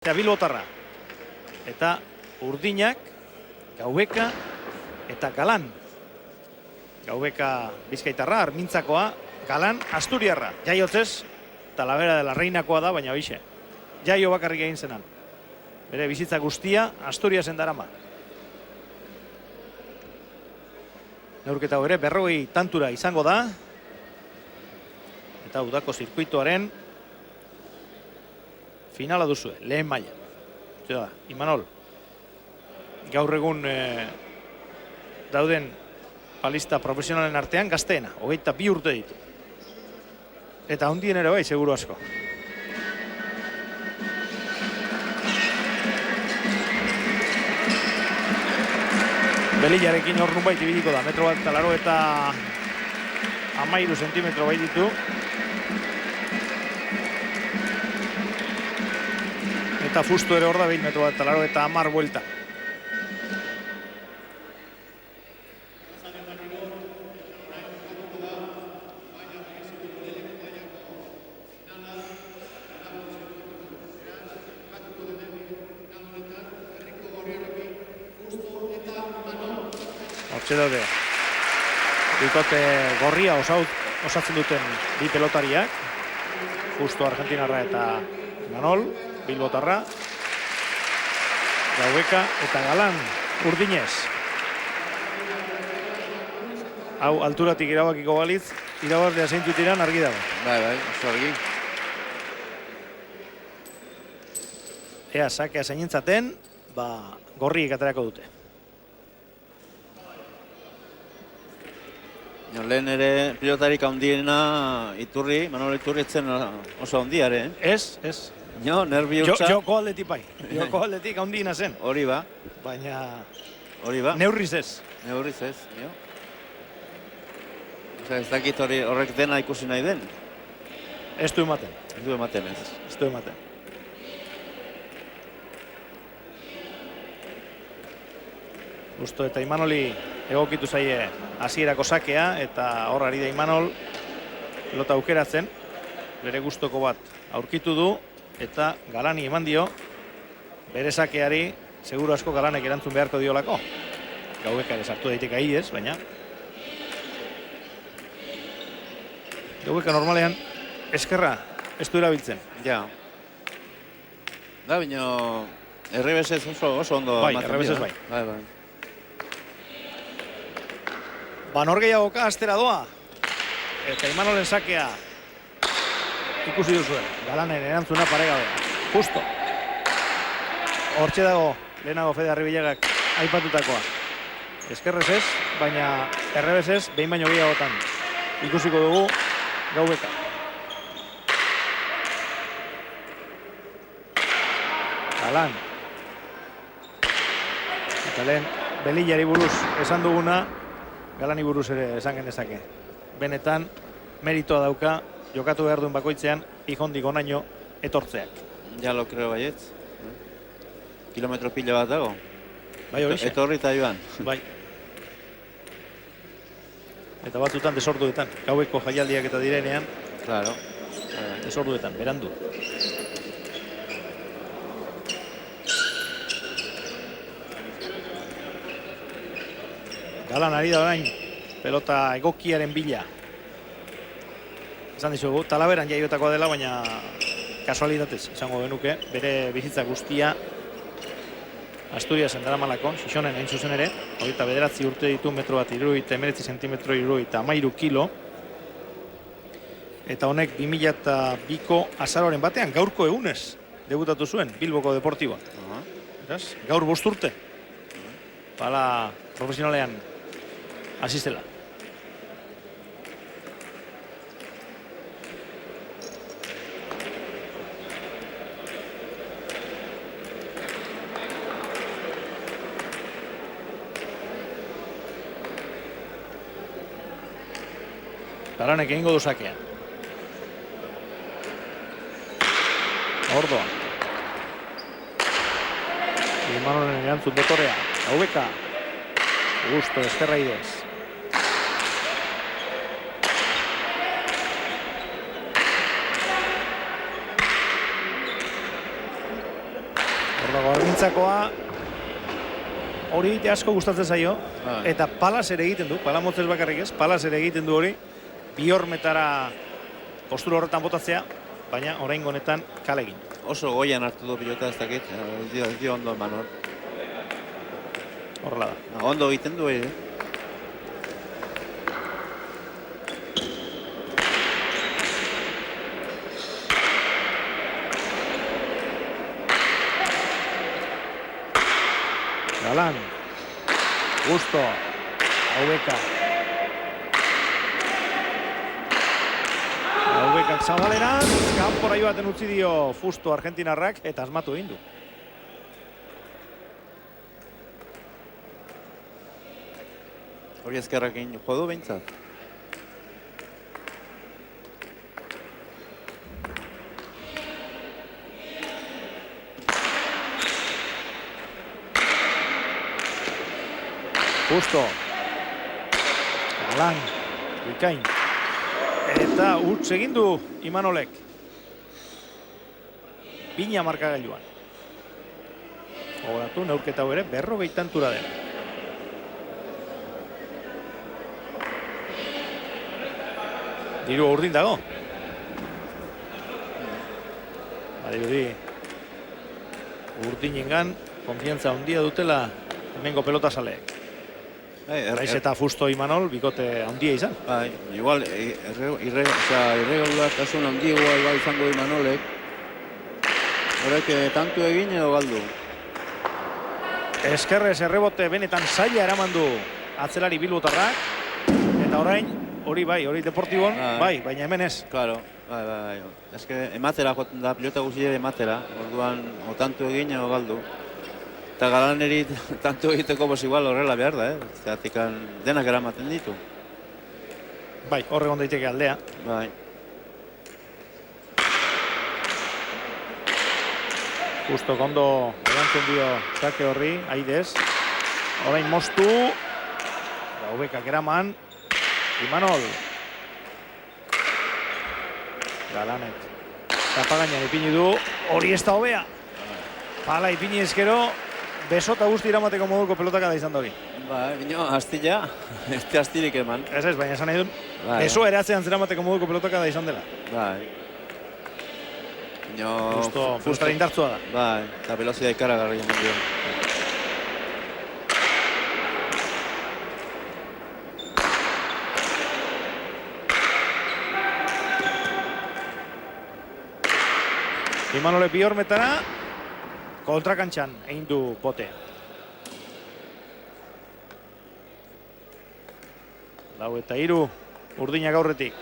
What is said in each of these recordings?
eta Bilbotarra. Eta Urdinak, Gaubeka eta Galan. Gaubeka Bizkaitarra, Armintzakoa, Galan Asturiarra. Jaiotzez, Talavera de la Reinakoa da, baina hoixe. Jaio bakarrik egin zenan. Bere bizitza guztia Asturiasen darama. Neurketa ere 40 tantura izango da. Eta udako zirkuituaren finala duzue, lehen maila. Da, Imanol, gaur egun dauden palista profesionalen artean gazteena, 22 urte ditu. Eta ondien ere bai, seguru asko. Belillarekin hor nunbait ibiliko da, metro bat eta 13 sentimetro bai ditu. Eta fustu ere hor da 20 metro bat eta 10 buelta. Hortxe daude. Bikote gorria osatzen duten bi pelotariak. Justo Argentinarra eta Manol. Bilbotarra, Gaubeka eta Galan Urdinez. Hau alturatik irabakiko balitz, irabazlea zeintzut iran argi dago. Bai, oso argi. Ea, sakea zainentzaten, gorriek aterako dute. Lehen ere pilotarik handiena Iturri, Manol Iturri etzen oso handiare. Ez. Jo, nerviotza. Joko aldetik bai. Joko aldetik handiena zen. Hori ba. Baina hori ba. Neurriz ez. Neurriz ez, jo. Ez dakit horrek dena ikusi nahi den. Ez du ematen. Ez du ematen ez. Ez du ematen. Justo eta Imanoli egokitu zaie hasierako sakea eta hor ari da Imanol pelota aukeratzen. Bere gustoko bat aurkitu du. Eta Galani eman dio, bere sakeari, seguru asko Galanek erantzun beharko diolako. Gaubeka ere sartu daiteke ez, baina. Gaubeka normalean eskerra ez du erabiltzen. Ja. Da, baina errebesez oso ondo. Bai, errebesez bai. Bai. Nor gehiagoka astera doa. Eta Imanolen sakea. Ikusi duzuen, Galanen erantzuna paregabe. Justo. Hortxe dago, lehenago Fede Arribilagak aipatutakoa. Eskerrez ez, baina errebesez, behin baino gehiagotan. Ikusiko dugu, Gaubeka. Galan. Eta lehen, Belillari buruz esan duguna, Galani buruz ere esan genezake. Benetan, meritoa dauka, jokatu behar duen bakoitzean, ihondik onaino etortzeak. Ja lo creo baietz. Kilometro pila bat dago. Bai horixe. Etorri eta joan. Bai. Eta batzutan desorduetan. Gaueko jaialdiak eta direnean. Claro. Desorduetan, berandu. Galan ari da orain, pelota egokiaren bila. Esan dizugu, Talaberan jaiotakoa dela, baina kasualitatez izango genuke, bere bizitza guztia Asturiasen daramalako, Xixonen hain zuzen ere, 29 urte ditu, metro bat 19 sentimetro 13 kilo. Eta honek 2002ko azaroaren batean, gaurko egunez, debutatu zuen, Bilboko Deportiboan. Beraz, gaur 5 urte. Bala profesionalean asistela. Galanek egingo du sakea. Ordoa. Imanolen erantzun dotorea. Gaubeka. Gusto, eskerra idez. Hor dago Argintzakoa, hori asko gustatzen zaio, eta Palas ere egiten du, Palamotzez bakarrik ez, Palas ere egiten du hori, Biormetara postura horretan botatzea, baina orain honetan kale egin. Oso goian hartu du pilota ez dakit, ez dio ondo eman hor. Horrela da. Ondo egiten du, Galan, Gusto, Aubeka. Aubekak zabaleran, kanpora joaten utzi dio Fusto argentinarrak eta asmatu egin du. Hori ezkerrakin jo du behintzat. Justo. Galan, Bikain. Eta utz egin du Imanolek. Bina markagailuan. Gogoratu, neurketa hau ere, 40 tantura dela. Diru urdin dago. Badirudi, urdinengan konfiantza handia dutela hemengo pelotazaleek. Naiz eta Fusto Imanol bikote handia izan. Igual, irregulartasun handiagoa igual izango Imanolek. Horrek tantu egin edo galdu. Eskerrez errebote benetan zaila eraman du atzelari bilbotarrak. Eta orain, hori Deportibon, baina hemen ez. Claro, bai. Eske ematera joten da, pilota guztiak ematera. Orduan, o tantu egin edo galdu. Eta Galaneri tanto egiteko igual horrela behar da, Zeratik denak eramaten ditu. Bai, horregon daiteke aldea. Bai. Justo kondo erantzen dio zake horri, Aidez. Orain moztu. Aubekak eraman. Imanol. Galanek. Zapagainan ipini du. Hori ez da hobea. Pala ipini ezkero. Besota guzti iramateko moduko pelotaka da izan dori. Bino, hastila, ez hastirik eman. Ez, baina esan nahi dut, beso ere atzean zeramateko moduko pelotaka da izan dela. Bai. Justo, frustara indartzua da. Bai, eta velozidea ikaragarri eman dio. Imanole Biormetara, kontrakantxan egin du pote. Lau eta 3, urdinak aurretik.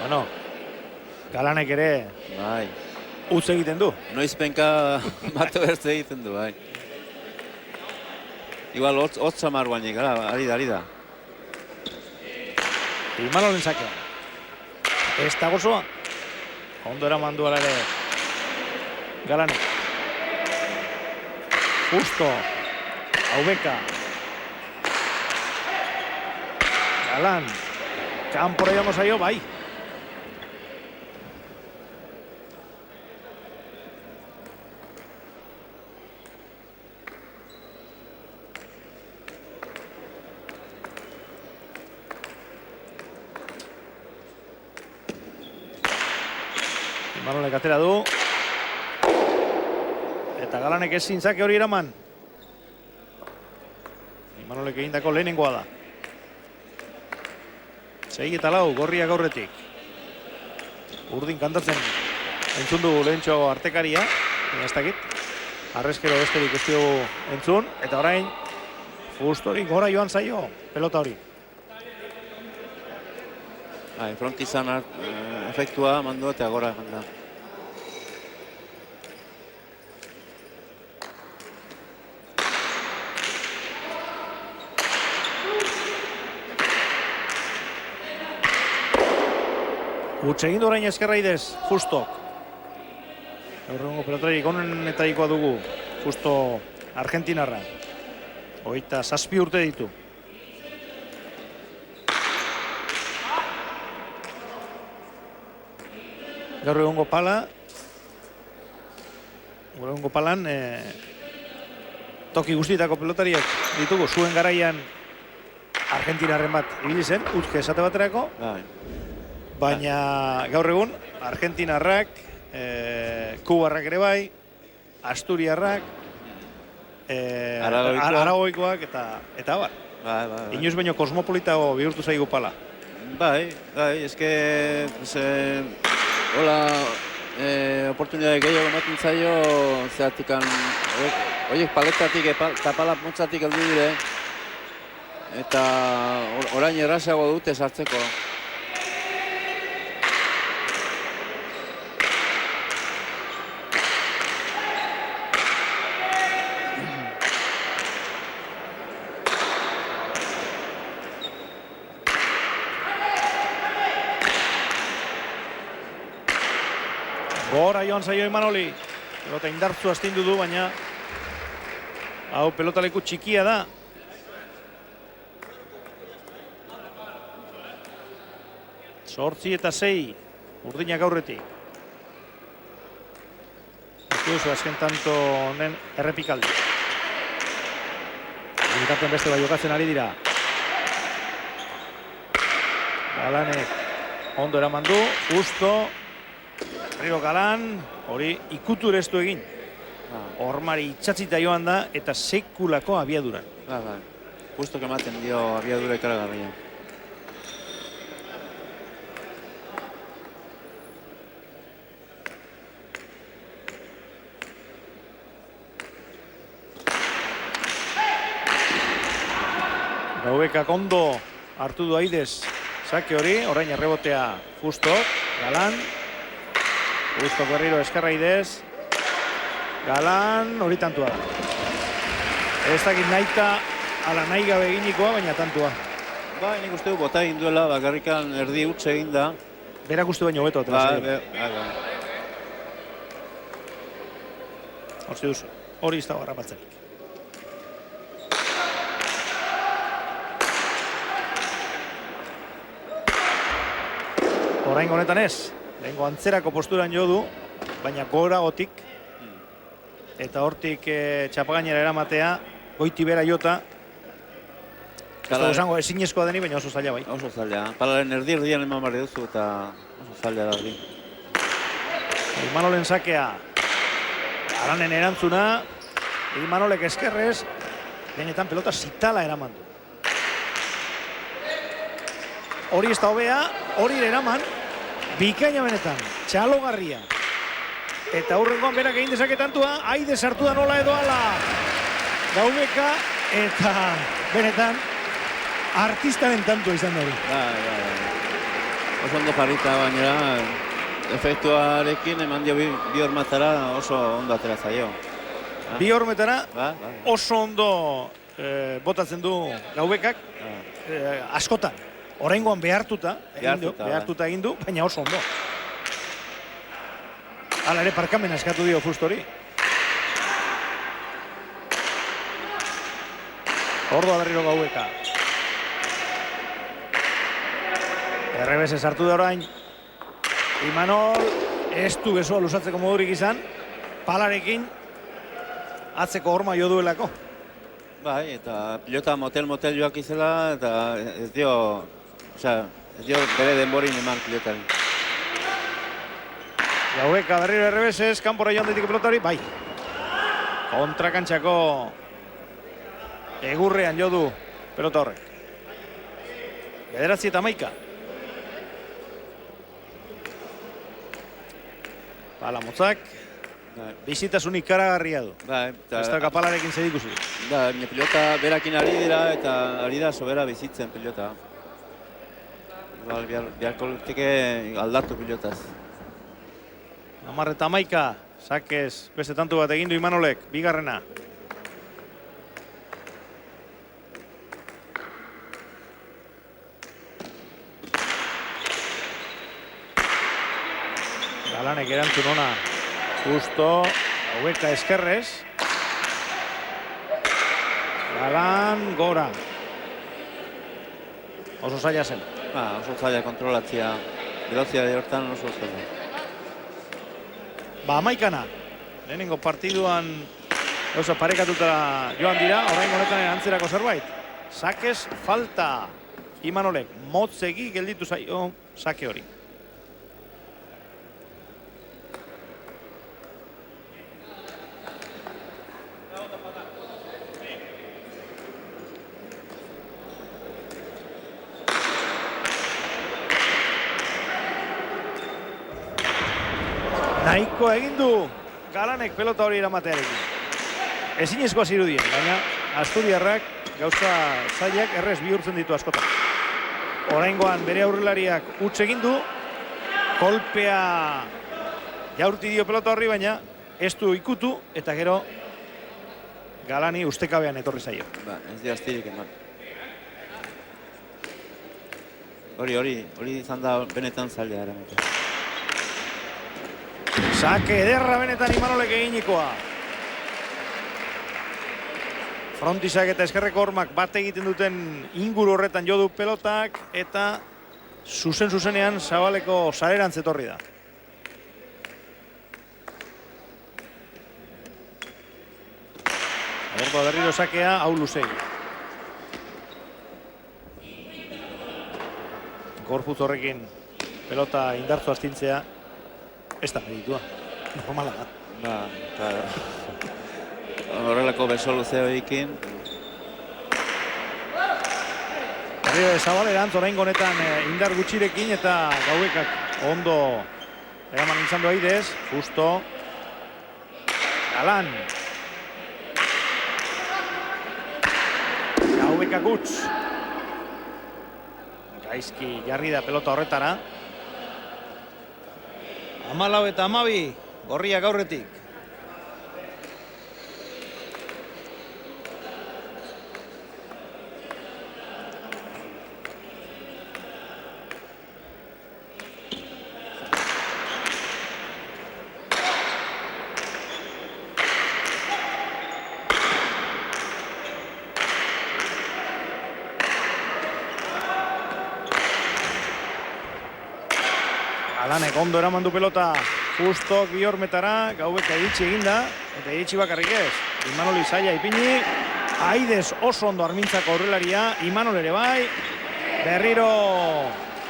Bueno, Galanek ere utz egiten du. Noizpenka batu bertze egiten du, bai. Igual, hotz amar guainik, ari da. Imanolen sakea. Ez da gozoa. Ondo eraman du ala ere Galanek. Justo. Aubeka. Galan. Kanpora joango zaio, bai. Imanolek atera du. Eta Galanek ezin zake hori eraman. Imanolek egindako lehenengoa da. 6 eta 4, gorriak aurretik. Urdin kantatzen entzun dugu lehentxo artekaria. Ez dakit. Arrezkero besterik ez dugu entzun. Eta orain, Fustori gora joan zaio pelota hori. Frontizan efektua mandu eta gora da. Gutxe egin du orain ezkerra Aidez, Fustok. Horrengo pelotari gonenetarikoa dugu, Fusto argentinarra. 27 urte ditu. Gaur egongo pala, gaur egongo palan, toki guztietako pelotariak ditugu, zuen garaian Argentinarren bat ibili zen, utke esate baterako, baina gaur egun Argentinarrak, Kubarrak ere bai, Asturiarrak, Aragoikoak eta bar. Inoiz baino kosmopolitago bihurtu zaigu pala. Bai, eske hola, oportunidade gehiago ematen zaio, zehatikan, horiek paletatik eta pala motzatik heldu dire, eta orain errazago dute sartzeko. Gora joan zaio Imanoli, pelota indartzu astindu du, baina hau pelotaleku txikia da. Zortzi eta 6, urdinak aurretik. Duzu azken tanto honen errepikaldi. Bilkapen beste bai jokatzen ari dira. Galanek ondo eraman du, justo. Berriro Galan, hori ikutureztu egin. Hormari itxatzita joan da eta sekulako abiaduran. Justo ematen dio abiadura ikaragarria. Gaubekak ondo hartu du Aidez sake hori, orain errebotea Justok, Galan. Justok berriro eskerra Aidez. Galan, hori tantua da. Ez dakit nahita ala nahi gabe eginikoa, baina tantua. Nik uste du bota egin duela, bakarrikan erdi utxe egin da. Berak uste baino beto. Hortzi duzu, hori ez dago harrapatzenik. Orain honetan ez, lehenko antzerako posturan jo du, baina goragotik, eta hortik txapagainera eramatea, goiti bera jota, ez dugu zango ezinezkoa deni, baina oso zaila bai. Oso zaila, palaren erdian eman barri duzu eta oso zaila da hori. Imanolen sakea, Galanen erantzuna, Imanolek eskerrez, benetan pelota zitala eraman du. Hori ez da hobea, hori eraman, bikaina benetan, txalogarria. Eta aurrengoan berak egin dezaketantua, Aidez hartu da nola edo ala. Gaubeka eta benetan artistaren tantua izan da hori. Oso ondo jarrita baina efektuarekin eman dio bi hormatara oso ondo atera zaio. Bi hormetara oso ondo botatzen du Gaubekak, askotan. Oraingoan behartuta egin du, baina oso ondo. Hala ere parkamena eskatu dio Justori. Ordoa berriro Gaubeka. Errebesez hartu da orain. Imanol ez du besoa luzatzeko modurik izan. Palarekin atzeko horma jo duelako. Bai, eta pilota motel joak izela eta ez dio bere denborin eman pilotari. Gaubeka berriro errebesez, kanpora joan daiteke pelotari, bai. Kontrakantxako egurrean jo du pelota horrek. 9-11. Pala motzak, bizitasunik ikaragarria du. Ez da kapalarekin zedikusi. Pilota berakin ari dira eta ari da sobera bizitzen pilota. Biharko luteke aldatu pilotaz. 10-11, sakez beste tantu bat egin du Imanolek, bigarrena. Galanek erantzun ona, justo, Gaubeka eskerrez. Galan gora. Oso zaila zen. Oso zaila kontrolatzea. Veloziade hortan oso zaila. Amaikana. Lehenengo partiduan gauza parekatuta joan dira, orain honetan antzerako zerbait. Sakez falta. Imanolek motzegi gelditu zaio sake hori. Nahiko egin du Galanek pelota hori eramatearekin. Ezinezkoa zirudien, baina Asturiarrak gauza zailak errez bihurtzen ditu askotan. Oraingoan bere aurrelariak huts egin du, kolpea jaurti dio pelota horri, baina ez du ikutu eta gero Galani ustekabean etorri zaio. Ez di astirik eman. Hori izan da benetan zaila eramatea. Sake ederra benetan Imanolek eginikoa. Frontisak eta eskerreko hormak bat egiten duten inguru horretan jo du pelotak eta zuzenean Zabaleko sarerantz etorri da. Aderko berriro sakea, hau luzei. Gorputz horrekin pelota indartzu astintzea ez da meritua, normala da. Horrelako besoluzioekin. Berriro Zabalerantz oraingo honetan indar gutxirekin eta Gauekak ondo eraman izan du aidez. Justo. Galan. Gauekak gutz. Gaizki jarri da pelota horretara. 14 eta 12, gorriak aurretik. Galanek ondo eraman du pelota, justo bihormetara, Gauek iritsi eginda, eta iritsi bakarrik ez. Imanoli zaila ipini, Aidez oso ondo armintzako aurrelaria, Imanol ere bai, berriro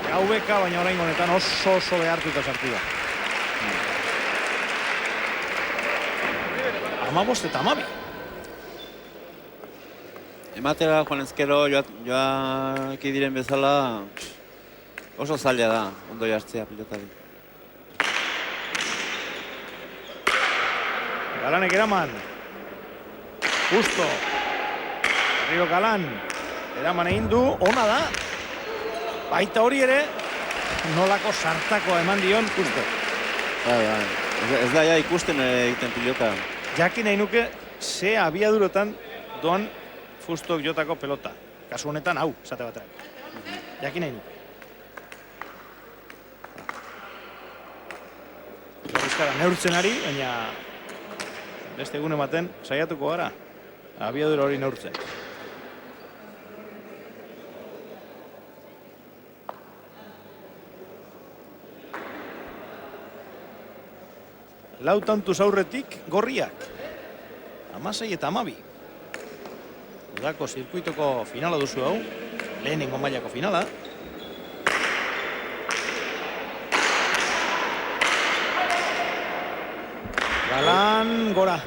Gaubeka, baina orain honetan oso behartuta sartu da. 15 eta 12. Ematera joan ezkero joaki diren bezala oso zaila da, ondo jartzea pilotari. Galanek eraman. Justo. Berriro Galan. Eraman egin du, ona da. Baita hori ere, nolako sartakoa eman dion, justo. Ez da ja ikusten egiten pilota. Jakin nahi nuke, ze abiadurotan doan Fustok jotako pelota. Kasu honetan, hau, esate batean. Jakin nahi nuke. Euskara neurtzen ari, baina beste egun ematen saiatuko gara. Abiadura hori neurtzen. Lau tantuz aurretik gorriak. 16 eta 12. Udako zirkuitoko finala duzu hau. Lehenengo mailako finala. Galan gora.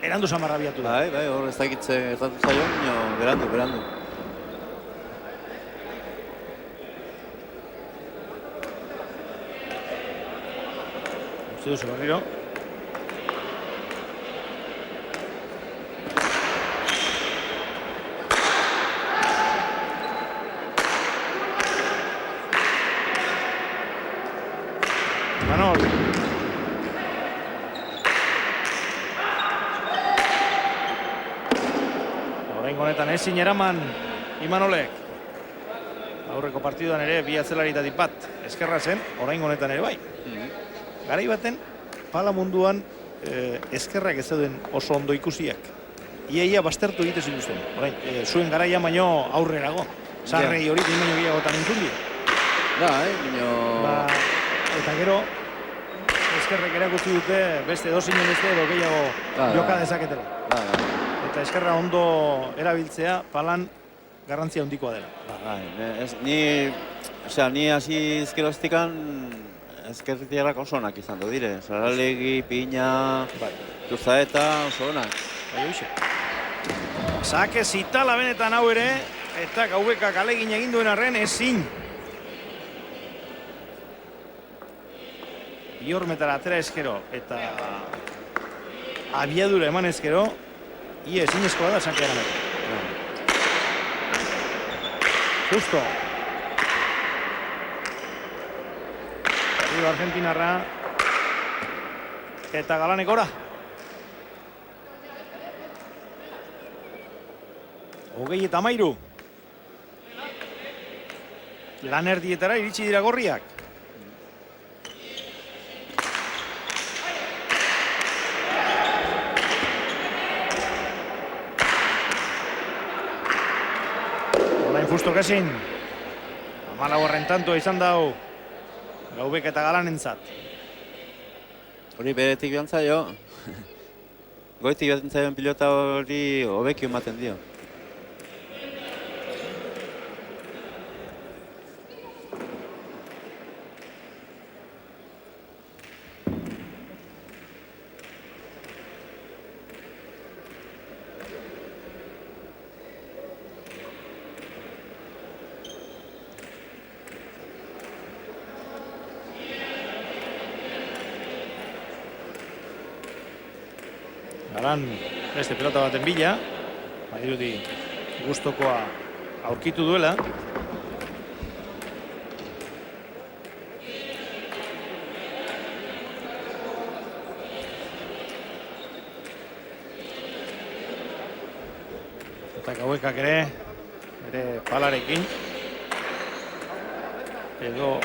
Erandu samarra biatu da. Bai, hor ez dakitze gertatu zaio, berandu. Utsi duzu berriro. Imanol. Honetan ezin eraman Imanolek. Aurreko partiduan ere bi atzelaritatik bat eskerra zen, oraingo honetan ere bai. Garai baten pala munduan eskerrak ez zeuden oso ondo ikusiak. iaia bastertu egite zituzten. Orain, zuen garaia baino aurrerago. Sarrei hori baino gehiagotan entzun dira. Baina... Eta gero, eskerrek erakutsi dute beste dozinen beste edo gehiago joka dezaketela. Eta eskerra ondo erabiltzea palan garrantzia handikoa dela. Ni hasi izkeroztikan ezkerritiarrak oso onak izan du dire. Saralegi, Piña, Tuzaeta oso onak. Bai, hoxe. Sake zitala benetan hau ere, eta Gaubekak alegin egin duen arren ezin. Biormetara atera eskero eta abiadura eman eskero, ia ezin eskoa da Sake Arameto. Justo. Arriba Argentinarra. Eta Galanek ora. Hogei eta amairu. Lan erdietara iritsi dira gorriak. Orain Fustok ezin. Amalau horren tantua izan dau. Gaubek eta Galanentzat. Hori beretik joan zaio. Goitik joan zaion pilota hori hobeki ematen dio. Galan beste pelota baten bila, badirudi gustokoa aurkitu duela. Eta Gaubekak ere, bere palarekin, edo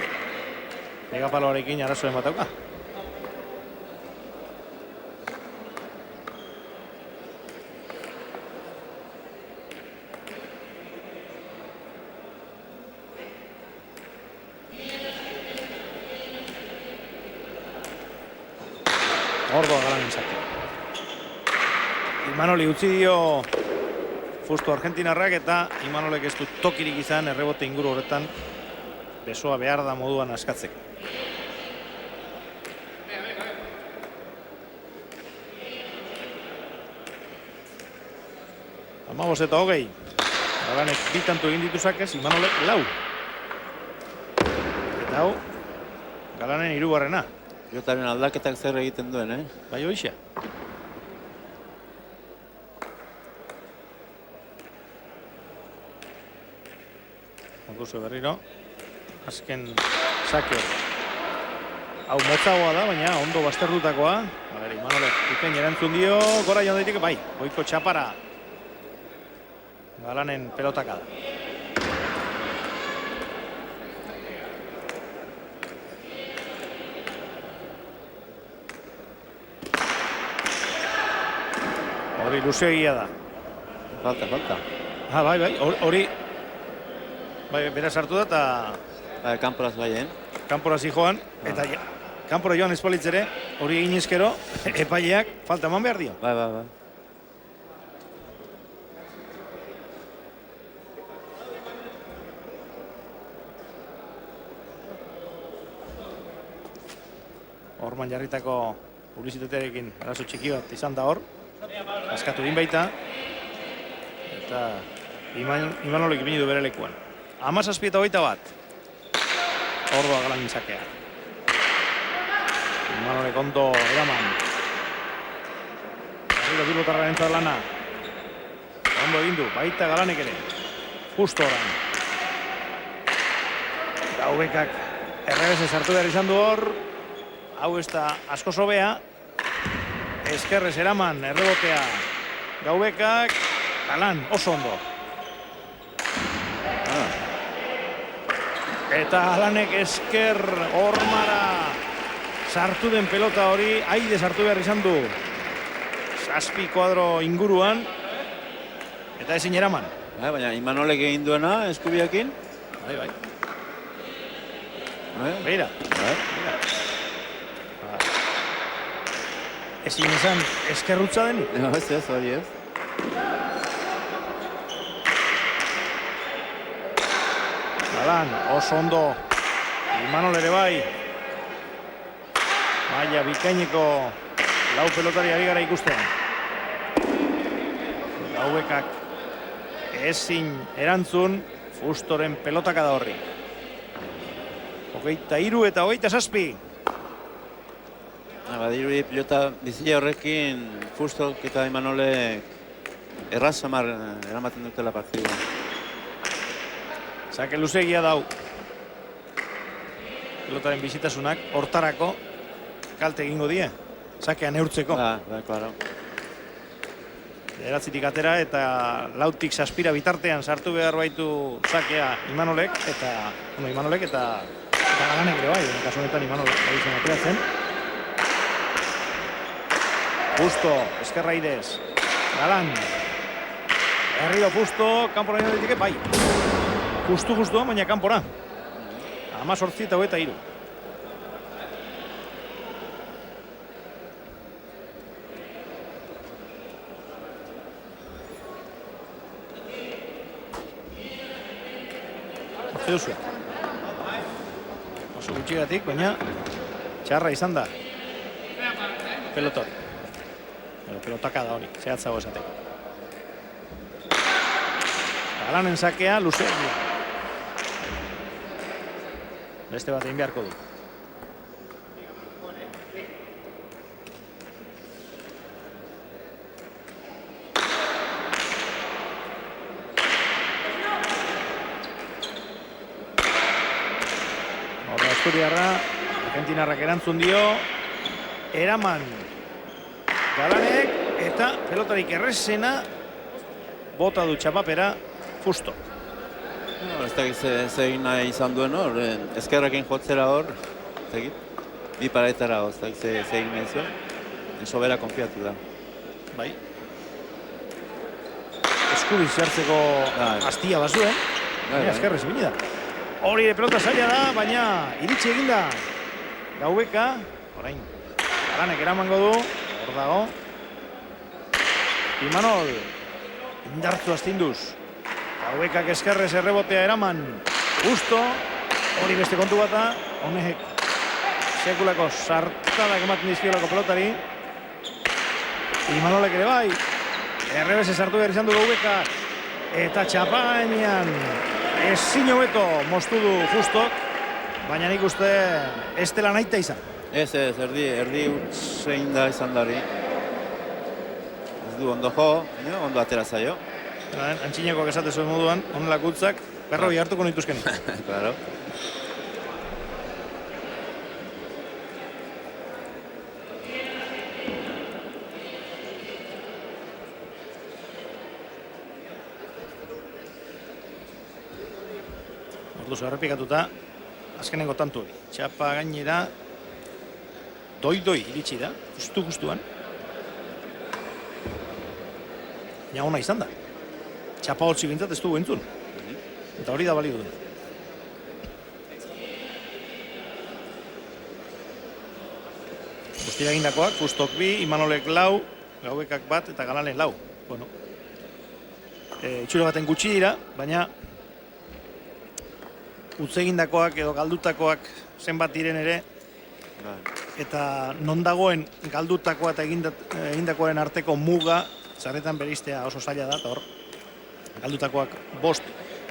pegapaloarekin arazoen bat dauka. Ordoa Galanen Sake. Imanoli utzi dio Fusto Argentinarrak eta Imanolek ez du tokirik izan errebote inguru horretan besoa behar da moduan askatzeko. Amabos eta hogei. Galanek bitantu egin ditu Sakez, Imanolek lau. Eta hau, Galanen hirugarrena. Pilotaren aldaketak zer egiten duen, Bai hoixa. Onduzu berriro. Azken Sake. Hau motzagoa da, baina ondo bazterrutakoa. Imanolek ikain erantzun dio, gora joan daiteke, bai, goiko txapara. Galanen pelotaka da. Hori luzeegia da. Falta. Bai, hori bera sartu da eta Kanporaz bai, kanpora zijoan, eta kanpora joan espalitz ere, hori egin ezkero, epaileak falta eman behar dio. Bai. Horman jarritako publizitatearekin arazo txiki bat izan da hor. Askatu egin baita. Eta Imanolek ipini du bere lekuan. 17-21. Ordoa Galanen Sakea. Imanolek ondo eraman. Arriba Bilbotarraren entzat lana. Ondo egin du, baita Galanek ere. Justo oran. Gaubekak errebese sartu behar izan du hor. Hau ez da asko sobea. Eskerrez eraman errebotea Gaubekak. Galan oso ondo. Eta Galanek esker Ormara sartu den pelota hori, aide sartu behar izan du. 7 kuadro inguruan. Eta ezin eraman. Baina Imanolek egin duena eskubiakin. Bai. Beira. Ezin izan eskerrutza denik. Ez, hori ez. Galan, oso ondo. Imanol ere bai. Maila bikaineko lau pelotari ari gara ikusten. Gaubekak ezin erantzun Fustoren pelotaka da horri. 23 eta 27. Badirudi pilota bizia horrekin Fustok eta Imanolek erraz samar eramaten dutela partidua. Sake luzegia dau. Pelotaren bizitasunak hortarako kalte egingo die. Sakea neurtzeko. Claro. Eratzitik atera eta lautik saspira bitartean sartu behar baitu sakea Imanolek eta Galanek ere bai, kasu honetan Imanolek bai ateratzen. Fusto, eskerra idez. Galan. Herrio Fusto, kanpora ino ditik, bai. Justu, baina kanpora. 18 eta 23. Hortze duzu. Oso gutxigatik, baina txarra izan da. Pelotori. Pelotaka da hori, zehatzago esateko. Galanen sakea, luzegia. Beste bat egin beharko du. Horra Asturiarra, Argentinarrak erantzun dio, eraman Galanek eta pelotarik errezena bota du txapapera Fusto. Ez dakit ze egin nahi izan duen hor, ezkerrakin jotzera hor, ez dakit, bi paraetara hor, ez dakit ze egin nahi zuen, sobera konfiatu da. Bai. Eskubiz jartzeko hastia bazuen, ezkerrez bini da. Hori de pelota zaila da, baina iritsi eginda Gaubeka, orain Galanek eramango du, hor dago. Imanol, indartzu astinduz. Gaubekak eskerrez errebotea eraman. Justo, hori beste kontu bata, honek sekulako sartadak ematen dizkiolako pelotari. Imanolek ere bai, errebese sartu behar izan du Gaubekak. Eta txapa gainean ezin hobeto moztu du Justok, baina nik uste ez dela nahita izan. Ez, erdi utzein da izan dari. Ez du ondo jo, ondo atera zaio. Antxineko esate zuen moduan, honelak utzak, berroi hartuko nituzkenik. Claro. Orduzu errepikatuta, azkenengo tantu hori. Txapa gainera, doi iritsi da, justuan. Ja ona izan da. Txapa holtzi bintzat ez dugu entzun. Eta hori da bali duen. Guztira egindakoak, Fustok 2, Imanolek 4, Gaubekak 1 eta Galanek 4. Bueno, itxura baten gutxi dira, baina utze egindakoak edo galdutakoak zenbat diren ere, eta non dagoen galdutakoa eta egindakoaren arteko muga, zarretan bereiztea oso zaila da, eta hor, galdutakoak 5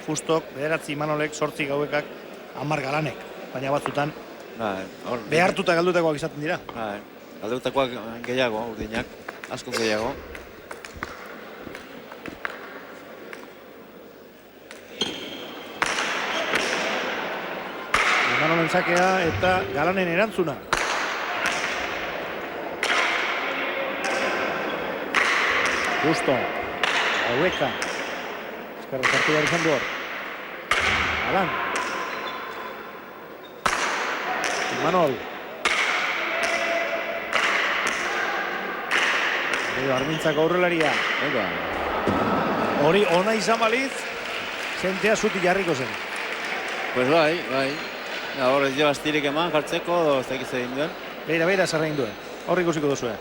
Fustok, 9 Imanolek, 8 Gaubekak, 10 Galanek, baina batzutan behartuta galdutakoak izaten dira. Galdutakoak gehiago, urdinak, asko gehiago. Imanolen sakea eta Galanen erantzuna. Justo, Gaubeka. Eskerra sartu behar izan du hor. Galan. Imanol. Armintzako aurrelaria. Hori ona izan baliz, jentea zutik jarriko zen. Pues bai. Hor ez jo astirik eman jartzeko, ez dakiz egin duen. Beira zer egin duen. Hor ikusiko duzue.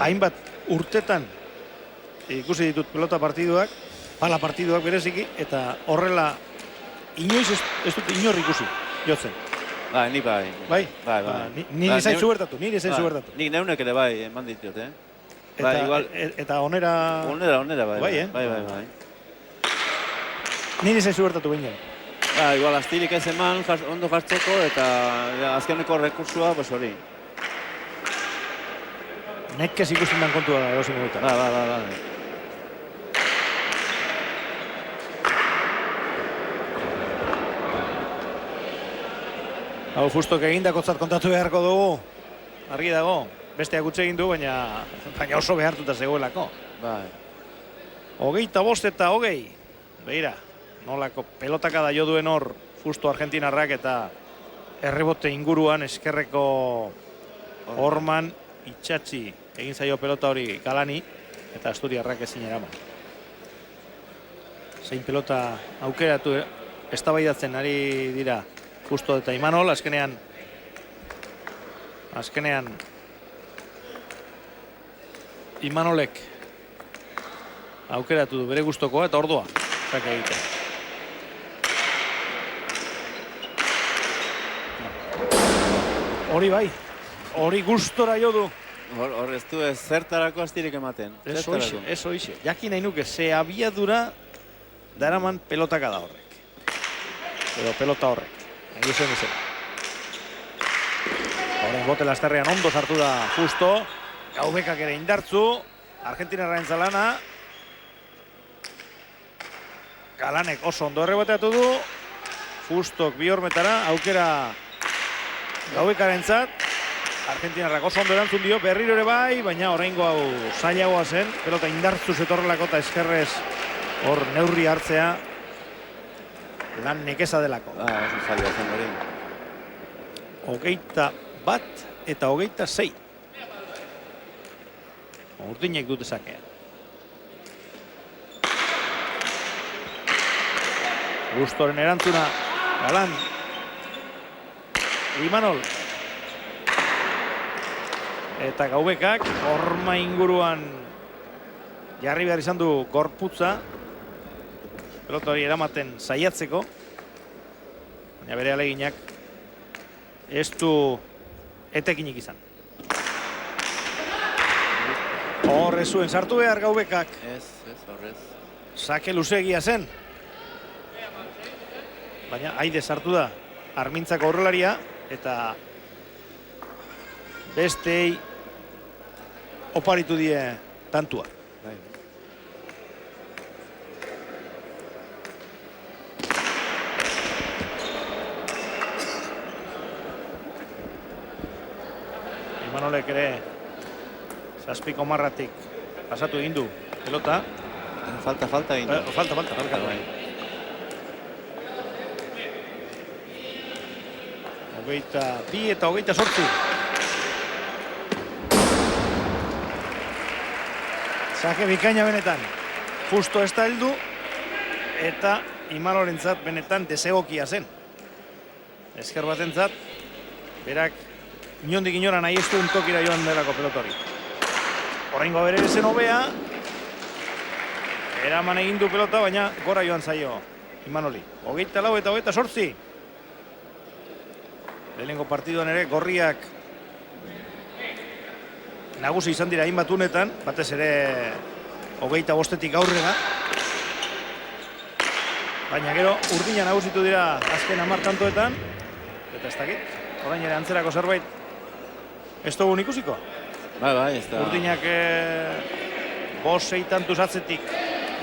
Hainbat urtetan ikusi ditut pelota partiduak, pala partiduak bereziki, eta horrela inoiz ez dut inor ikusi, jotzen. Ni bai. Bai? Nire zaitzu bertatu, Nik neunek ere bai, eman ditut, Eta onera... Onera, bai. Bai. Nire zaitzu bertatu bine. Igual astirik ez eman ondo jartzeko, eta azkeneko rekursua, pues hori. Nekkez ikusten dan kontua da, egozin eguta. Ba. Hau Fustok egindakotzat kontatu beharko dugu. Argi dago, besteak utxe egin du, baina oso behartuta zegoelako. Bai. 25 eta 20. Beira, nolako pelotaka da jo duen hor Fusto argentinarrak eta errebote inguruan eskerreko Orman itxatzi egin zaio pelota hori Galani eta Asturiarrak ezin eraman. Zein pelota aukeratu eztabaidatzen ari dira Fusto eta Imanol, azkenean Imanolek aukeratu du bere gustokoa eta ordoa zaka egiten. Hori bai, hori gustora jo du. Hor ez du zertarako astirik ematen. Ez hoxe. Jakin nahi nuke, ze abiadura daraman pelotaka da horrek. Edo pelota horrek. Nahi zen izan. Horren bote lasterrean ondo sartu da Fusto. Gaubekak ere indartzu. Argentinarraen zalana. Galanek oso ondo erreboteatu du. Fustok bi hormetara. Aukera Gaubekaren zat. Argentinarrak oso ondo erantzun dio. Berriro ere bai, baina oraingo hau zailagoa zen. Pelota indartzu zetorrelako eta eskerrez hor neurri hartzea. Lan nekeza delako. Oso zaila zen hori. 21 eta 26. Urdinek dute zakea. Gustoren erantzuna. Galan. Imanol. Eta Gaubekak horma inguruan jarri behar izan du gorputza. Pelota hori eramaten saiatzeko. Baina bere aleginak ez du etekinik izan. Horre zuen sartu behar Gaubekak. Ez, horrez. Sake luzegia zen. Baina haide sartu da Armintzako aurrelaria eta bestei oparitu die tantua. Imanolek ere zazpiko marratik pasatu egin du pelota. Falta egin du. Falta. Bai. 22 eta 28. Sake bikaina benetan. Justo ez da heldu eta Imanolentzat benetan desegokia zen. Esker batentzat berak inondik inora nahi ez duen tokira joan delako pelotori. Oraingo bere zen hobea. Eraman egin du pelota, baina gora joan zaio Imanoli. 24 eta 28. Lehenengo partiduan ere gorriak nagusi izan dira hainbat unetan, batez ere 25etik aurrera. Baina gero urdina nagusitu dira azken 10 tantoetan. Eta ez dakit, orain ere antzerako zerbait ez dugun ikusiko. Bai, ez da. Urdinak 5-6 tantuz atzetik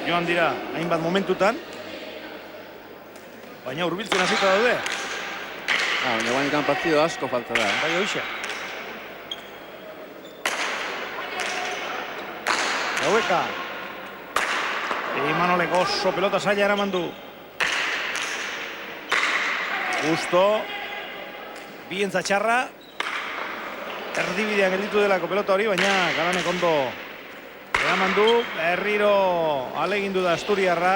joan dira hainbat momentutan. Baina hurbiltzen hasita daude. Baina guainikan partido asko falta da. Bai hoxe. Gaubeka. Imanolek oso pelota zaila eraman du. Justo. Bientza txarra. Erdibidean gelditu delako pelota hori, baina Galanek ondo Eraman du, berriro alegindu da Asturiarra,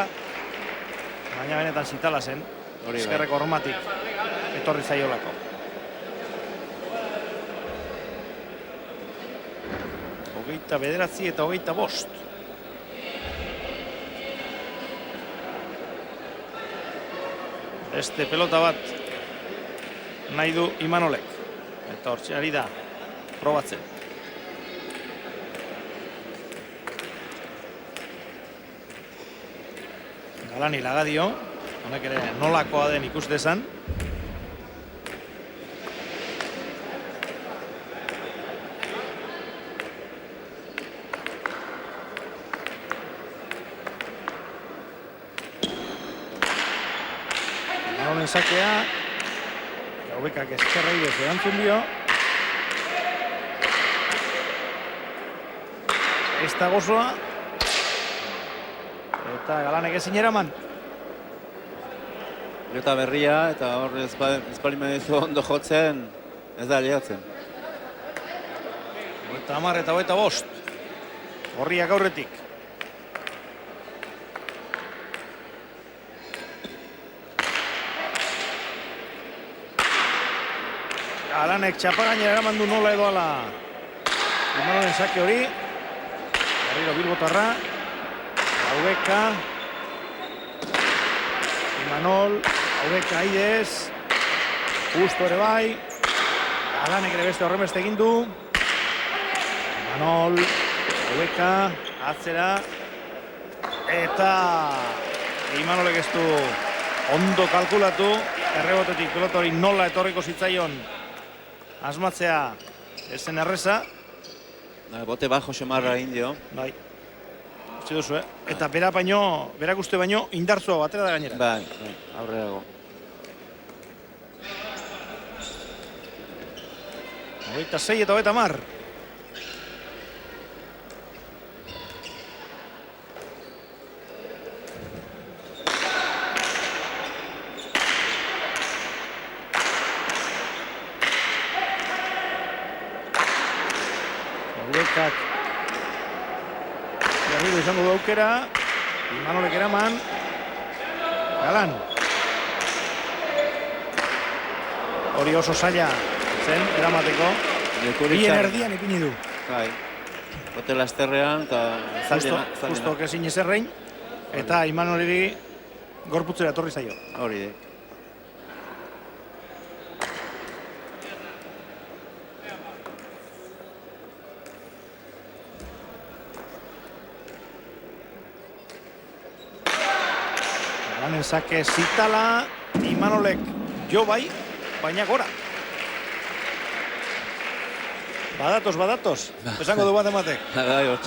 baina benetan zitala zen, ezkerreko hormatik etorri zaiolako. 29 eta 25. Beste pelota bat nahi du Imanolek. Eta hortxe ari da probatzen. Galani lagadio, honek ere nolakoa den ikus dezan. Imanolen sakea, Gaubekak eskerra idez erantzun dio. Ez da gozoa. Eta Galanek ezin eraman. Pilota berria eta hor ezpalimen dizu ondo jotzen, ez da liatzen. 10 eta 25. Gorriak aurretik. Galanek txapagainera eraman du nola edo ala. Imanolen sake hori. Berriro Bilbotarra. Gaubeka. Imanol. Gaubeka aidez. Justo ere bai. Galanek ere beste horrenbeste egin du. Imanol. Gaubeka. Atzera. Eta Imanolek ez du ondo kalkulatu. Errebotetik pelota hori nola etorriko zitzaion asmatzea ezen erreza. Bote bajo xemarra indio. Bai. Utsi duzu, Eta berak uste baino indartzua batera da gainera. Bai, aurreago. 26 eta 30. Gaubekak berriro izango du aukera. Imanolek eraman. Galan. Hori oso zaila zen eramateko. Bien erdian ipini du. Bai. Bote lasterrean eta Justo kezin ezerrein. Eta Imanoliri gorputzera etorri zaio. Hori de. Galanen sake zitala, Imanolek jo bai, baina gora. Badatoz, esango du bat ematek.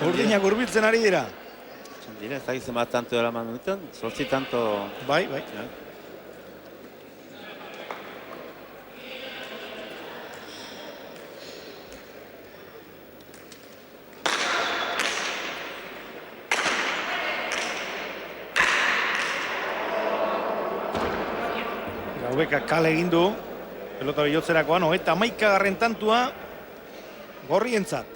Urdinak hurbiltzen ari dira. Dira, ez da gizien bat tanto eraman duten, 8 tanto... Bai. Gaubeka kale egin du, pelota bilotzerakoan, eta 11. tantua gorrientzat.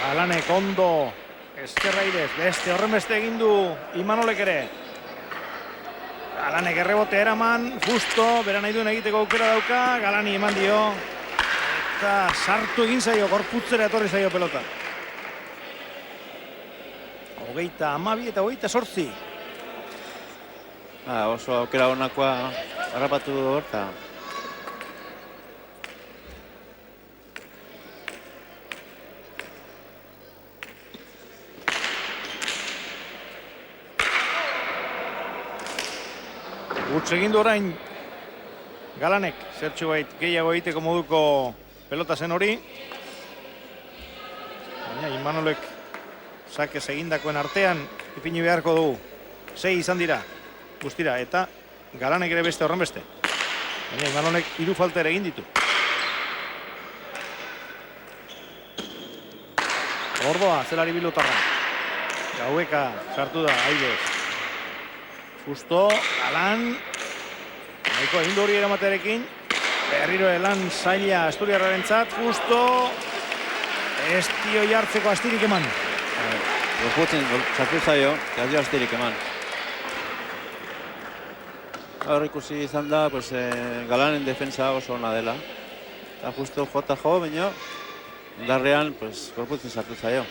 Galanek ondo eskerra idez, beste horrenbeste egin du Imanolek ere. Galanek errebote eraman, justo, bera nahi duen egiteko aukera dauka, Galani eman dio. Eta sartu egin zaio, gorputzera etorri zaio pelota. 22 eta 28. Oso aukera honakoa harrapatu du horta. Gutz egin du orain Galanek, zertxo bait gehiago egiteko moduko pelota zen hori. Baina Imanolek sake segindakoen artean ipini beharko dugu. 6 izan dira, guztira, eta Galanek ere beste horren beste. Baina Imanonek 3 falta ere egin ditu. Ordoa, zelari bilotarra. Gaueka sartu da, Aidez. Justo, Galan. Nahiko egin hori eramatearekin. Berriro lan zaila Asturiarrarentzat. Justo. Ez dio jartzeko astirik eman. Gorputzen sartu zaio, ez dio astirik eman. Hor ikusi izan da, pues, Galanen defensa oso ona dela. Eta justo jota jo, baina darrean, pues, gorputzen sartu zaio.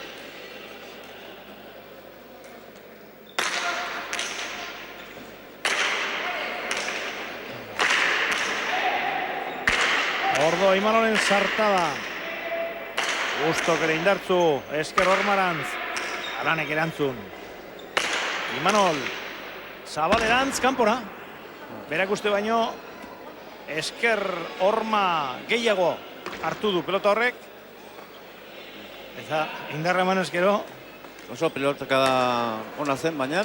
Ordo Imanolen sartada. Gustok ere indartzu, esker Ormarantz. Galanek erantzun. Imanol, Zabalerantz kanpora. Berak uste baino, esker Orma gehiago hartu du pelota horrek. Eta indarra eman eskero. Oso pelotakada ona zen, baina.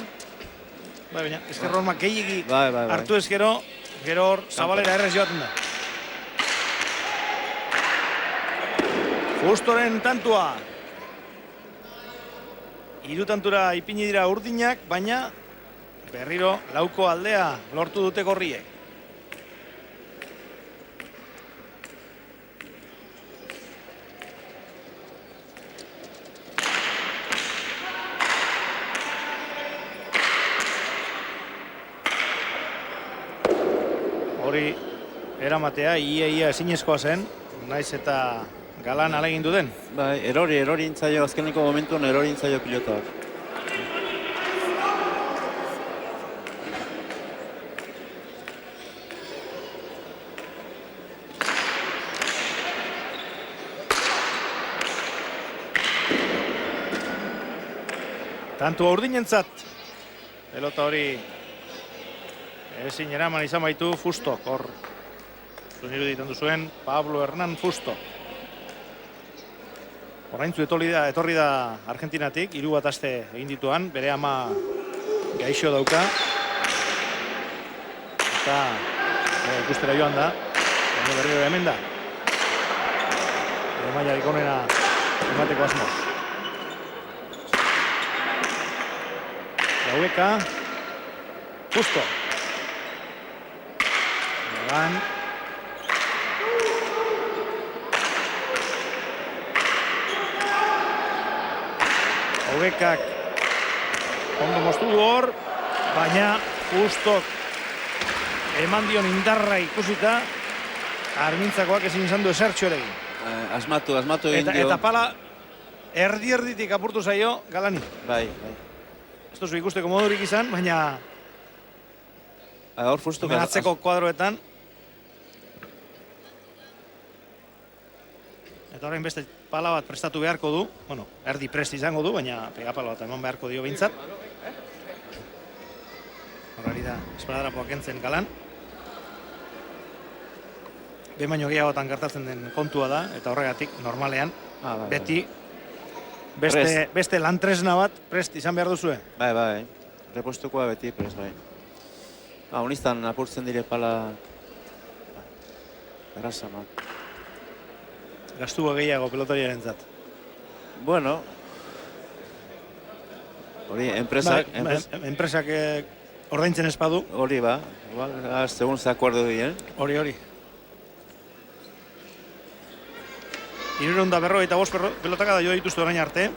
Baina, esker Orma gehiagi Bai. hartu eskero, gero hor Zabalera errez joaten da. Justoren tantua. 3 tantura ipini dira urdinak, baina berriro lauko aldea lortu dute gorriek. Hori eramatea ia ezinezkoa zen, naiz eta Galan alegin duten. Bai, erori intzaio, azkeneko momentuan erori intzaio pilotak. Tantu urdinentzat. Pelota hori ezin eraman izan baitu Fustok. Hor zuen iruditan duzuen Pablo Hernán Fusto. Oraintzu etorri da Argentinatik, 3 bat aste egin dituan, bere ama gaixo dauka. Eta ikustera joan da, baina berriro hemen da. Mailarik onena emateko asmoz. Gaueka, Justo. Galan. Hobekak ondo moztu du hor, baina Justok eman dion indarra ikusita, Armintzakoak ezin izan du esertxo ere egin. Asmatu egin dio. Eta pala erditik apurtu zaio Galani. Bai. Ez duzu ikusteko modurik izan, baina Hor Fustok atzeko kuadroetan. Eta orain beste pala bat prestatu beharko du. Bueno, erdi prest izango du, baina pegapala bat eman beharko dio behintzat. Horari da, espadadrapoak entzen Galan. Behin baino gehiagotan gertatzen den kontua da, eta horregatik normalean, beti beste lan tresna bat prest izan behar duzue. Bai. Repostukoa beti prest, bai. Honistan apurtzen dire pala errazamak. Gastua gehiago pelotariaren zat. Bueno, hori enpresak ordaintzen espadu. Hori ba, segun ze acuerdo dien. Hori. 345 pelotaka da jo dituzte orain arte.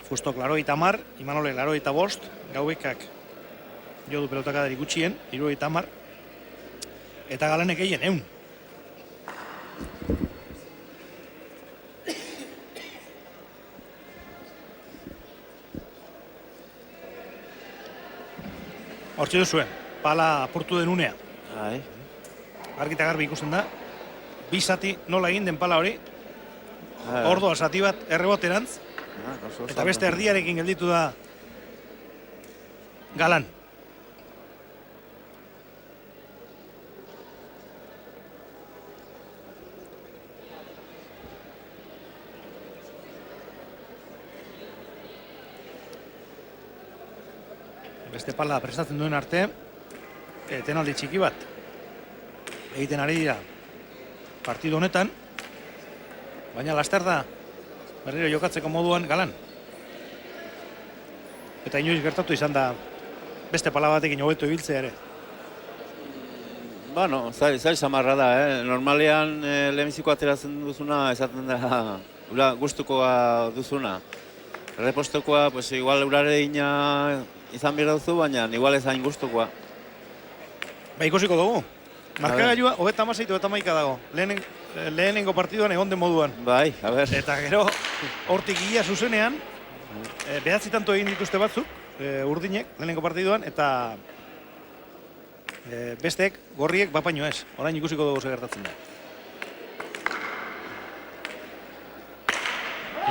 Fustok 80, Imanolek 85, Gaubekak jo du pelotaka dari gutxien, 70, eta Galanek egin 100. Hortxe duzuen, pala apurtu den unea. Argita garbi ikusten da. 2 zati nola egin den pala hori. Ordoa zati bat erreboterantz. Eta beste erdiarekin gelditu da Galan. Beste pala prestatzen duen arte, etenaldi txiki bat egiten ari dira partidu honetan, baina laster da berriro jokatzeko moduan Galan. Eta inoiz gertatu izan da beste pala batekin hobeto ibiltzea ere. Bueno, zail samarra da, Normalean lehenbiziko ateratzen duzuna, esaten da, gustukoa duzuna. Errepostokoa, pues igual urareina izan behar duzu, baina igual ez hain gustukoa. Ba, ikusiko dugu. Markagailua, 36-31 dago. Lehenengo partiduan egon den moduan. Bai, a ber. Eta gero, hortik ia zuzenean, behatzi tanto egin dituzte batzuk, urdinek, lehenengo partiduan, eta besteek, gorriek, bapaino ez. Orain ikusiko dugu gertatzen da.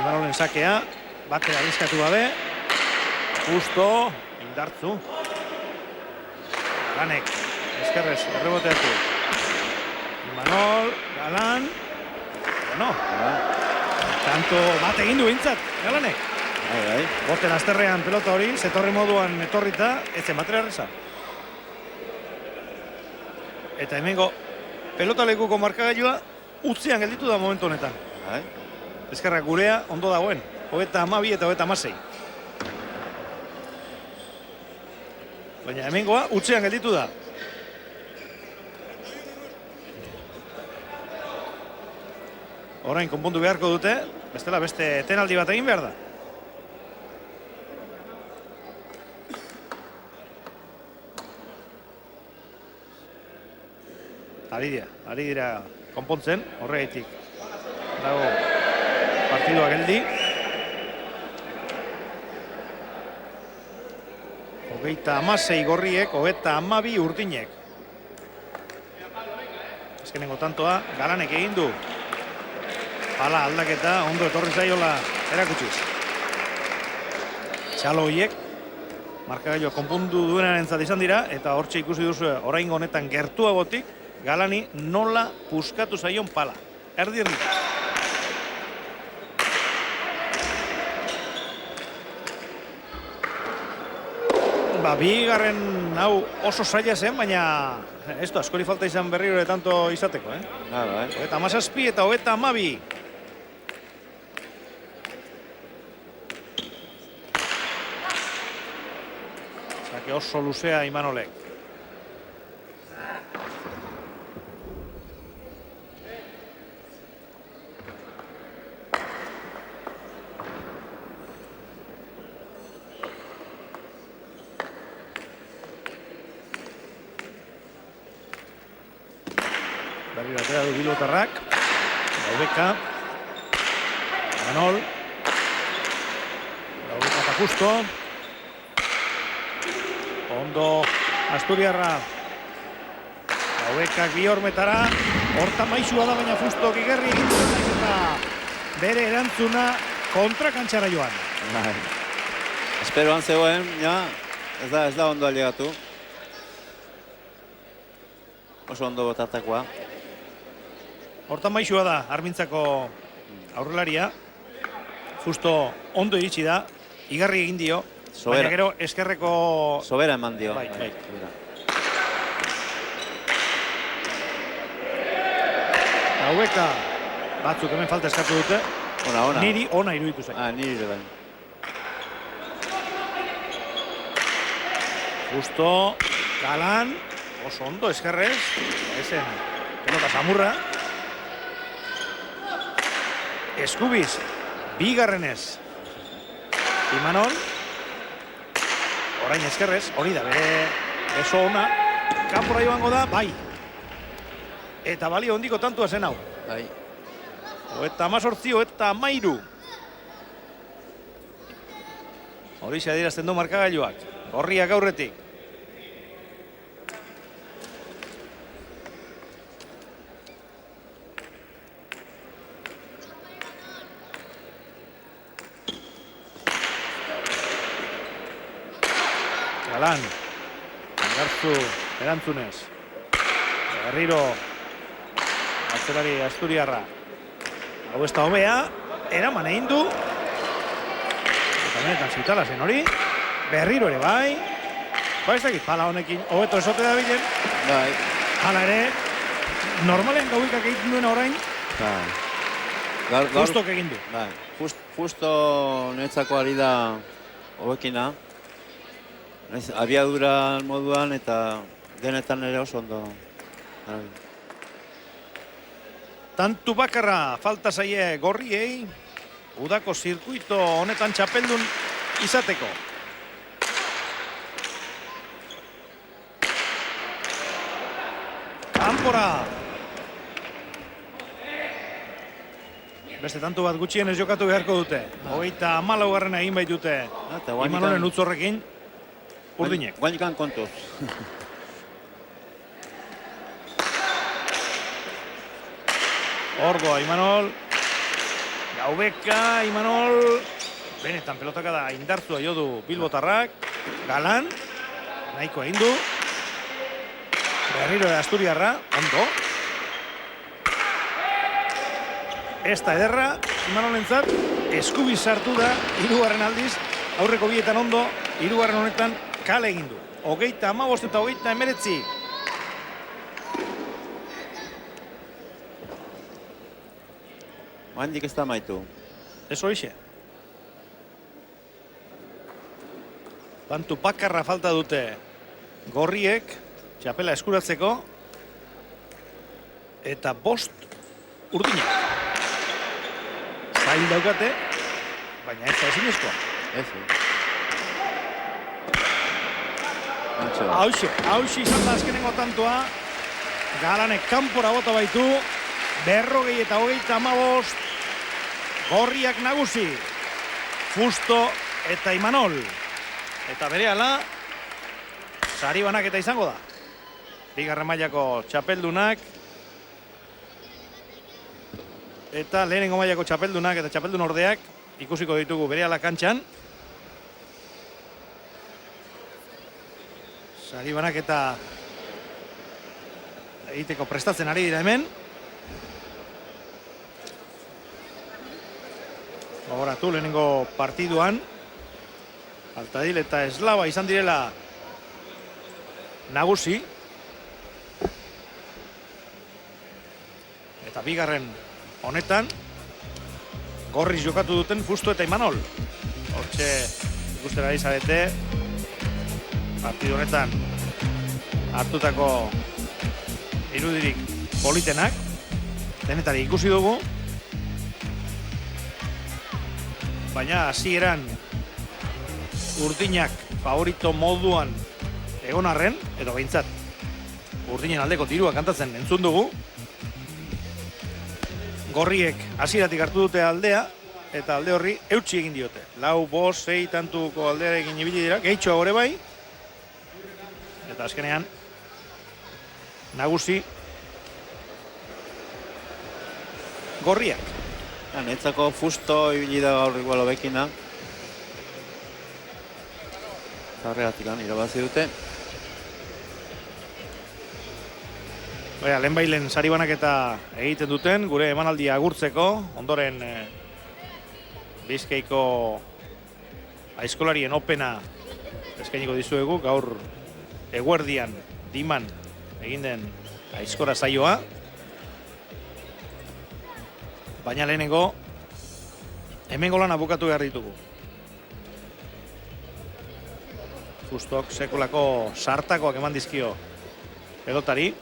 Imanolen sakea, batera bizkatu gabe, justo, indartzu. Galanek, eskerrez, erreboteatu. Imanol, Galan, bueno, tanto bat egin du bintzat, Galanek. Boten azterrean pelota hori, zetorri moduan etorrita, ez zen batera erreza. Eta hemengo pelota lekuko markagailua utzian gelditu da momentu honetan. Ezkerrak gurea ondo dagoen, 32 eta 36. Baina hemengoa utzian gelditu da. Orain konpondu beharko dute, bestela beste etenaldi bat egin behar da. Ari dira konpontzen, horregaitik dago partidua geldi. 36 gorriek, 32 urdinek. Azkenengo tantoa, Galanek egin du. Pala aldaketa, ondo etorri zaiola erakutsiz. Txalo hiek, markagailua konpondu duenaren izan dira, eta hortxe ikusi duzu oraingo honetan gertuagotik, Galani nola puskatu zaion pala. Erdi. Ba, bigarren hau oso zaila zen, baina ez du, askori falta izan berriro ere tanto izateko, Claro, 37 eta 32. Zake oso luzea Imanolek. Berriro atera du Bilbotarrak, Gaubeka, Manol, Gaubeka eta Justo, ondo Asturiarra, Gaubekak bi hormetara, horta maixua da baina Justok igerri egin dut eta bere erantzuna kontrakantxara joan. Esperoan zegoen, ja, ez da ondo ailegatu. Oso ondo botatakoa. Hortan maixua da, Armintzako aurrelaria. Justo ondo iritsi da, igarri egin dio. Baina gero eskerreko... Sobera eman dio. Bai. Gaubeka batzuk hemen falta eskatu dute. Ona. Niri ona iruditu zain. Niri ere bai. Justo, Galan, oso ondo eskerrez. Ezen, pelota samurra. Eskubiz, bigarrenez. Imanol. Orain eskerrez, hori da, bere eso ona. Kanpora joango da, bai. Eta balio hondiko tantua zen hau. Bai. 18, 13. Horixe adierazten du markagailuak. Gorriak aurretik. Galan, Gartzu, erantzunez. Berriro, atzelari Asturiarra. Hau ez da hobea, eraman egin du. Eta benetan zitala zen hori. Berriro ere bai. Ba ez dakit, pala honekin hobeto esote da bilen. Bai. Hala ere, normalen gauikak egiten duen orain, Bai. gustok egin du. Bai. Justo netzako ari da hobekina. Abiaduran moduan eta denetan ere oso ondo. Tantu bakarra falta zaie gorriei, udako zirkuito honetan txapeldun izateko. Kanpora! Beste tantu bat gutxienez jokatu beharko dute. 34 egin baitute Imanolen utzorrekin urdinek. Guainikan kontuz. Ordoa Imanol, Gaubeka, Imanol, benetan pelotaka da indartzua jo du Bilbotarrak, Galan, nahiko egin du, berriro Asturiarra, ondo, ez da ederra, Imanolentzat, eskubi sartu da, 3. aldiz, aurreko bietan ondo, 3. honetan kale egin du. 35 eta 19. Handik ez da maitu. Ez horixe. Tantu bakarra falta dute gorriek, txapela eskuratzeko, eta 5 urdinak. Zail daukate, baina ez da ezinezkoa. Ez. Hauxe izan da azkenengo tantoa, Galanek kanpora bota baitu, 40 eta 35, gorriak nagusi, Fusto eta Imanol. Eta berehala, sari banaketa izango da. 2. mailako txapeldunak, eta lehenengo mailako txapeldunak eta txapeldun ordeak ikusiko ditugu berehala kantxan. Sari banaketa egiteko prestatzen ari dira hemen. Gogoratu lehenengo partiduan Altadil eta Eslava izan direla nagusi. Eta 2. honetan gorriz jokatu duten Fusto eta Imanol. Hortxe ikustera ari zarete partidu honetan hartutako irudirik politenak. Denetari ikusi dugu. Baina hasieran urdinak favorito moduan egon arren, edo behintzat urdinen aldeko tirua kantatzen entzun dugu. Gorriek hasieratik hartu dute aldea, eta alde horri eutsi egin diote. 4, 5, 6 tantuko aldearekin ibili dira, gehitxoa gore bai. Eta azkenean, nagusi gorriak. Netzako Fusto ibili da gaur igual hobekina. Horregatik irabazi dute. Lehenbailen sari banaketa egiten duten, gure emanaldia agurtzeko, ondoren Bizkaiko aizkolarien opena eskainiko dizuegu, gaur eguerdian Diman egin den aizkora saioa. Baina lehenengo, hemen golan abukatu behar ditugu. Fustok sekulako sartakoak eman dizkio pelotari.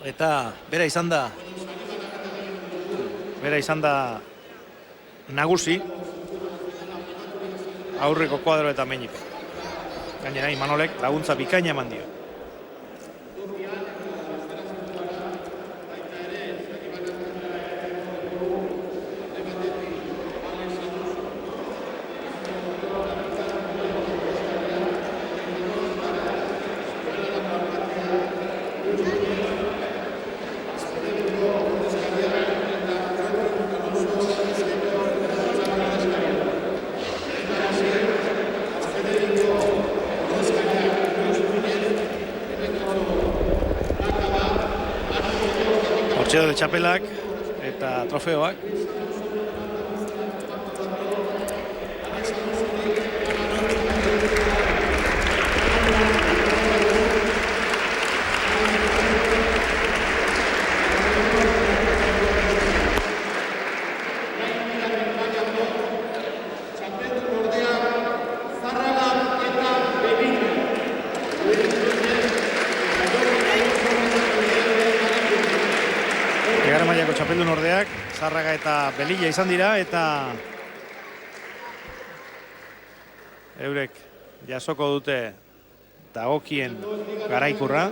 Eta bera izan da nagusi aurreko kuadro eta meiniko. Gainera Imanolek laguntza bikaina eman dio. Hortxe de txapelak eta trofeoak. txapeldun ordeak, Zarraga eta Belilla izan dira, eta eurek jasoko dute dagokien garaikurra.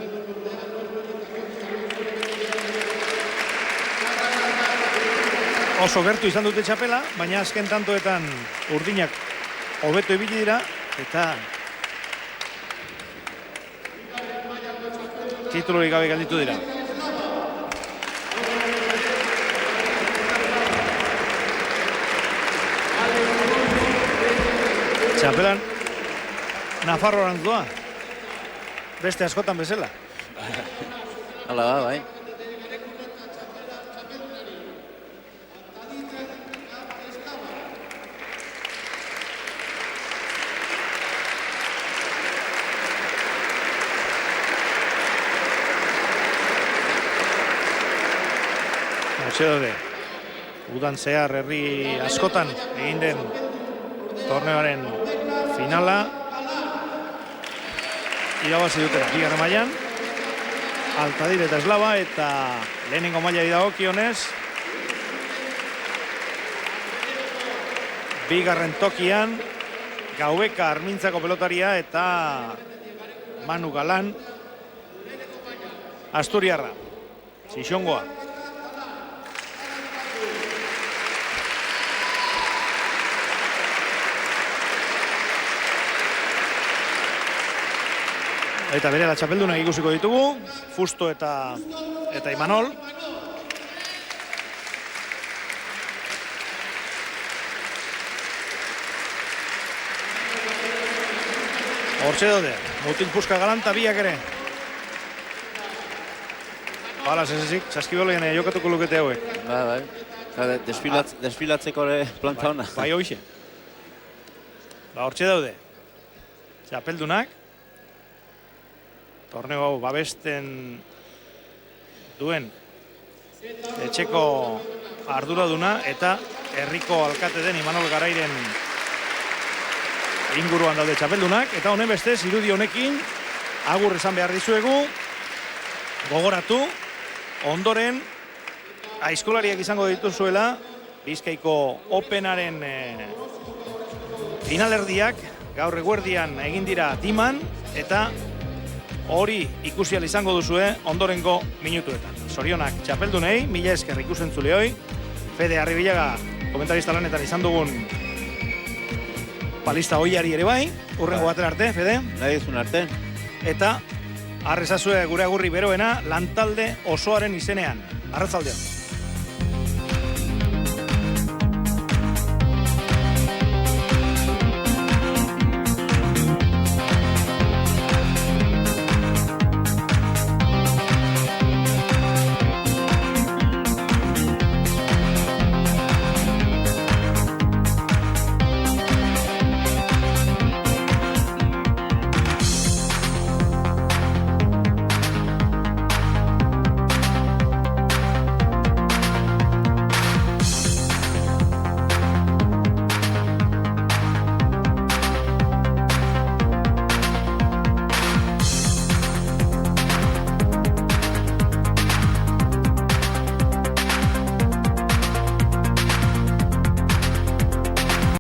Oso gertu izan dute txapela, baina azken tantoetan urdinak hobeto ibili dira, eta titulurik gabe gelditu dira. Txapelan Nafarroarantz doa, beste askotan bezala. Hala da, bai. Hortxe daude, udan zehar herri askotan egin den torneoaren finala irabazi dutera bigarren mailan, Altadir eta Eslava, eta lehenengo mailari dagokionez bigarren tokian Gaubeka Armintzako pelotaria eta Manu Galan Asturiarra, Sixongoa. Eta berela txapeldunak ikusiko ditugu, Fusto eta Imanol. Hortxe daude, Mutil Puska Galanta biak ere. Hala, zezezik, saskiboloien jokatuko lukete hauek. Bai. Desfilatzeko ere planta hona. Bai hoxe. Hortxe daude, txapeldunak. Torneo hau babesten duen etxeko arduraduna eta herriko alkate den Imanol Garairen inguruan daude txapeldunak. Eta honen bestez, irudi honekin agur esan behar dizuegu, gogoratu, ondoren aizkolariak izango dituzuela Bizkaiko Openaren finalerdiak gaur eguerdian egin dira Diman, eta hori ikusi ahal izango duzue ondorengo minutuetan. Zorionak txapeldunei, mila esker ikusentzuleoi, Fede Arribilaga komentarista lanetan izan dugun palista oiari ere bai, urrengo batera arte, Fede. Nahi duzun arte. Eta arrezazue gure agurri beroena lantalde osoaren izenean. Arratzaldeon.